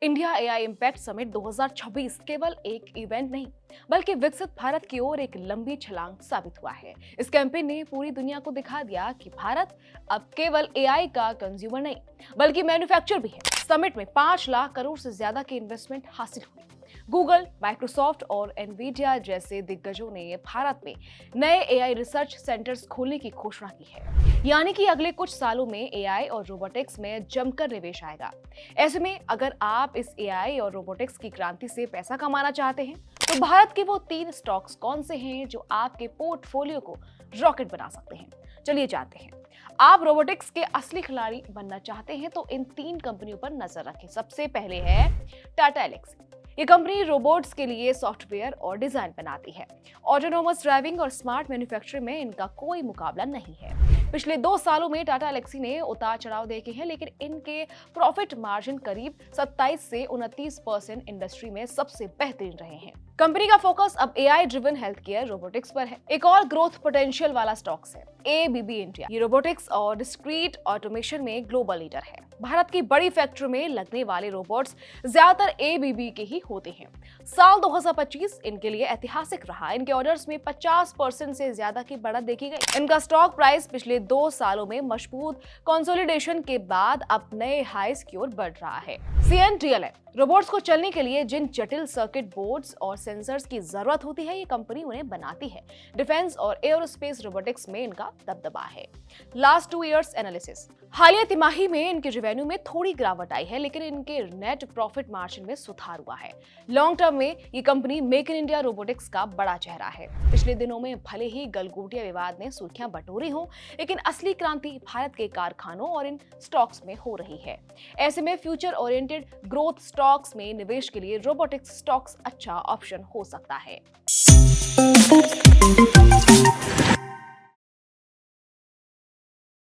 India AI impact summit 2026 केवल एक event नहीं बल्कि विकसित भारत की ओर एक लंबी छलांग साबित हुआ है। इस कैंपेन ने पूरी दुनिया को दिखा दिया कि भारत अब केवल एआई का कंज्यूमर नहीं बल्कि मैन्युफैक्चरर भी है। समिट में 5 लाख करोड़ से ज्यादा की इन्वेस्टमेंट हासिल हुई। गूगल, माइक्रोसॉफ्ट और एनवीडिया जैसे दिग्गजों ने भारत में नए एआई रिसर्च सेंटर्स खोलने की घोषणा की है। यानी कि अगले कुछ सालों में एआई और रोबोटिक्स में जमकर निवेश आएगा। ऐसे में अगर आप इस एआई और रोबोटिक्स की क्रांति से पैसा कमाना चाहते हैं तो भारत के वो 3 स्टॉक्स कौन से हैं जो आपके पोर्टफोलियो को रॉकेट बना सकते हैं। चलिए जानते हैं। आप रोबोटिक्स के असली खिलाड़ी बनना चाहते हैं तो इन 3 कंपनियों पर नजर रखें। सबसे पहले है टाटा एल्क्सी। ये कंपनी रोबोट्स के लिए सॉफ्टवेयर और डिजाइन बनाती है। ऑटोनोमस ड्राइविंग और स्मार्ट मैन्युफैक्चरिंग में इनका कोई मुकाबला नहीं है। पिछले 2 सालों में टाटा एल्क्सी ने उतार चढ़ाव देखे हैं, लेकिन इनके प्रॉफिट मार्जिन करीब 27 से 29% इंडस्ट्री में सबसे बेहतरीन रहे हैं। कंपनी का फोकस अब AI driven health care robotics पर है। एक और ग्रोथ पोटेंशियल वाला स्टॉक्स है एबीबी इंडिया। ये रोबोटिक्स और डिस्क्रीट ऑटोमेशन में ग्लोबल लीडर है। भारत की बड़ी फैक्ट्री में लगने वाले रोबोट्स ज्यादातर एबीबी के ही होते हैं। साल 2025 इनके लिए ऐतिहासिक रहा। इनके ऑर्डर्स में 50% से ज्यादा की बढ़त देखी गई। इनका स्टॉक प्राइस पिछले 2 सालों में मजबूत कंसोलिडेशन के बाद अब नए हाईज की ओर बढ़ रहा है। CNTLM रोबोट्स को चलने के लिए जिन जटिल सर्किट बोर्ड्स और सेंसर्स की जरूरत होती है, ये कंपनी उन्हें बनाती है। डिफेंस और एरोस्पेस रोबोटिक्स में इनका दबदबा है। Last 2 years analysis. हालिया तिमाही में इनके रेवेन्यू में थोड़ी गिरावट आई है, लेकिन इनके नेट प्रॉफिट मार्जिन में सुधार हुआ है। लॉन्ग टर्म में ये company make in India robotics का बड़ा चेहरा है। पिछले दिनों में भले ही गलगोटिया विवाद ने सुर्खियां बटोरी हो, लेकिन असली क्रांति भारत के कारखानों और इन स्टॉक्स में हो रही है। ऐसे में फ्यूचर ओरिएंटेड ग्रोथ स्टॉक्स में निवेश के लिए रोबोटिक्स स्टॉक्स अच्छा ऑप्शन हो सकता है।